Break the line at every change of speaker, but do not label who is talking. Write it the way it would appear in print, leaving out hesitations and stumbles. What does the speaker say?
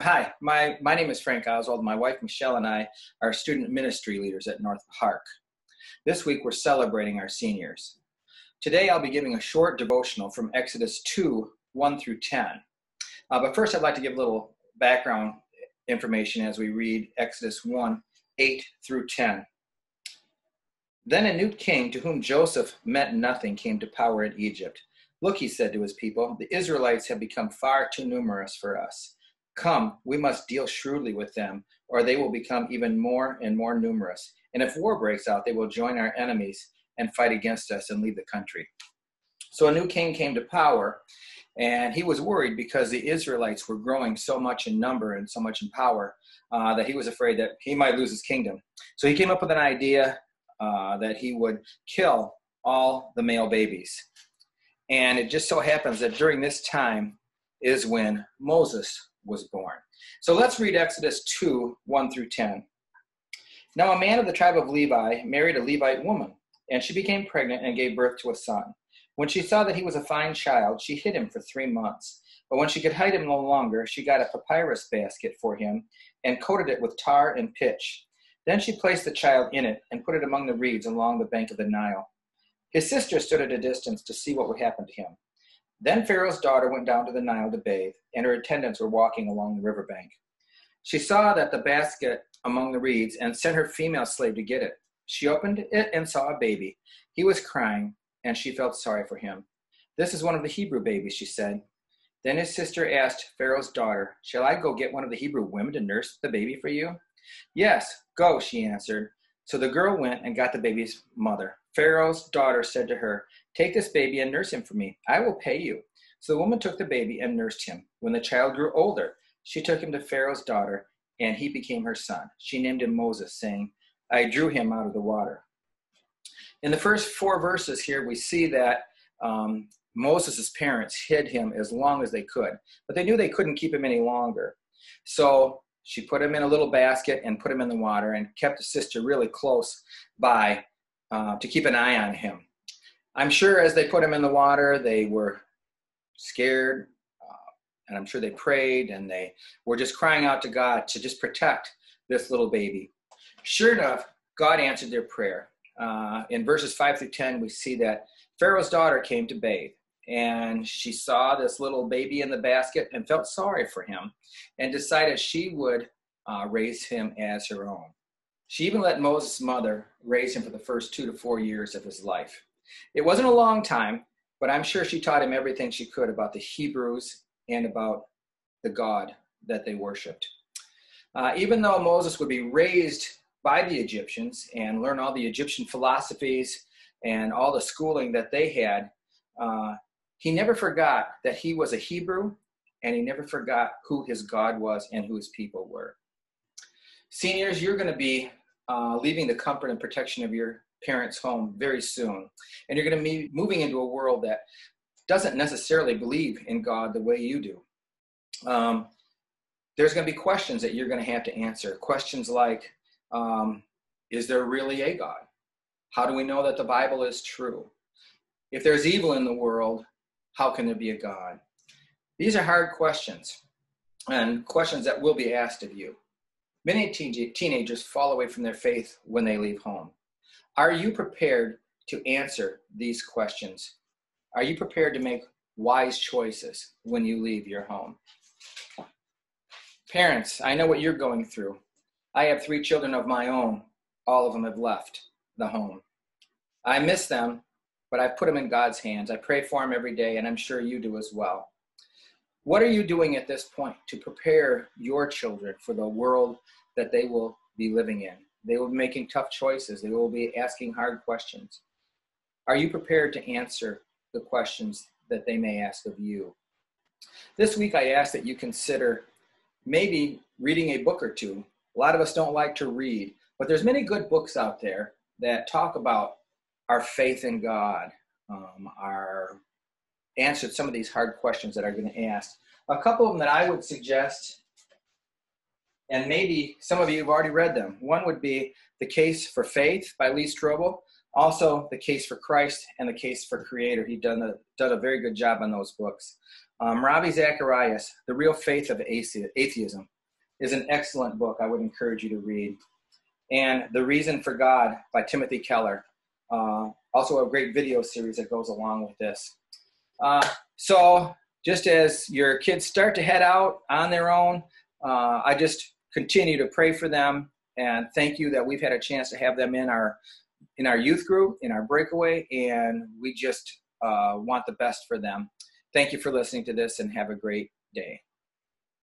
Hi, my name is Frank Oswald. My wife Michelle and I are student ministry leaders at North Park. This week we're celebrating our seniors. Today I'll be giving a short devotional from Exodus 2, 1 through 10. But first I'd like to give a little background information as we read Exodus 1, 8 through 10. Then a new king to whom Joseph meant nothing came to power in Egypt. Look, he said to his people, the Israelites have become far too numerous for us. Come, we must deal shrewdly with them, or they will become even more and more numerous. And if war breaks out, they will join our enemies and fight against us and leave the country. So a new king came to power, and he was worried because the Israelites were growing so much in number and so much in power that he was afraid that he might lose his kingdom. So he came up with an idea that he would kill all the male babies. And it just so happens that during this time is when Moses was born. So let's read Exodus 2, 1 through 10. Now a man of the tribe of Levi married a Levite woman, and she became pregnant and gave birth to a son. When she saw that he was a fine child, she hid him for 3 months. But when she could hide him no longer, she got a papyrus basket for him and coated it with tar and pitch. Then she placed the child in it and put it among the reeds along the bank of the Nile. His sister stood at a distance to see what would happen to him. Then Pharaoh's daughter went down to the Nile to bathe, and her attendants were walking along the riverbank. She saw that the basket among the reeds and sent her female slave to get it. She opened it and saw a baby. He was crying, and she felt sorry for him. This is one of the Hebrew babies, she said. Then his sister asked Pharaoh's daughter, shall I go get one of the Hebrew women to nurse the baby for you? Yes, go, she answered. So the girl went and got the baby's mother. Pharaoh's daughter said to her, take this baby and nurse him for me. I will pay you. So the woman took the baby and nursed him. When the child grew older, she took him to Pharaoh's daughter, and he became her son. She named him Moses, saying, I drew him out of the water. In the first 4 verses here, we see that Moses' parents hid him as long as they could, but they knew they couldn't keep him any longer. So she put him in a little basket and put him in the water and kept the sister really close by to keep an eye on him. I'm sure as they put him in the water, they were scared, and I'm sure they prayed, and they were just crying out to God to just protect this little baby. Sure enough, God answered their prayer. In verses 5 through 10, we see that Pharaoh's daughter came to bathe, and she saw this little baby in the basket and felt sorry for him and decided she would raise him as her own. She even let Moses' mother raise him for the first 2 to 4 years of his life. It wasn't a long time, but I'm sure she taught him everything she could about the Hebrews and about the God that they worshipped. Even though Moses would be raised by the Egyptians and learn all the Egyptian philosophies and all the schooling that they had, he never forgot that he was a Hebrew, and he never forgot who his God was and who his people were. Seniors, you're going to be leaving the comfort and protection of your parents' home very soon. And you're going to be moving into a world that doesn't necessarily believe in God the way you do. There's going to be questions that you're going to have to answer. Questions like, is there really a God? How do we know that the Bible is true? If there's evil in the world, how can there be a God? These are hard questions, and questions that will be asked of you. Many teenagers fall away from their faith when they leave home. Are you prepared to answer these questions? Are you prepared to make wise choices when you leave your home? Parents, I know what you're going through. I have 3 children of my own. All of them have left the home. I miss them, but I've put them in God's hands. I pray for them every day, and I'm sure you do as well. What are you doing at this point to prepare your children for the world that they will be living in? They will be making tough choices. They will be asking hard questions. Are you prepared to answer the questions that they may ask of you? This week, I ask that you consider maybe reading a book or two. A lot of us don't like to read, but there's many good books out there that talk about our faith in God, our answer to some of these hard questions that are going to ask. A couple of them that I would suggest, and maybe some of you have already read them. One would be The Case for Faith by Lee Strobel. Also, The Case for Christ and The Case for Creator. He's done a very good job on those books. Ravi Zacharias, The Real Faith of Atheism, is an excellent book I would encourage you to read. And The Reason for God by Timothy Keller, also a great video series that goes along with this. So just as your kids start to head out on their own, I just continue to pray for them and thank you that we've had a chance to have them in our youth group, in our breakaway, and we just want the best for them. Thank you for listening to this and have a great day.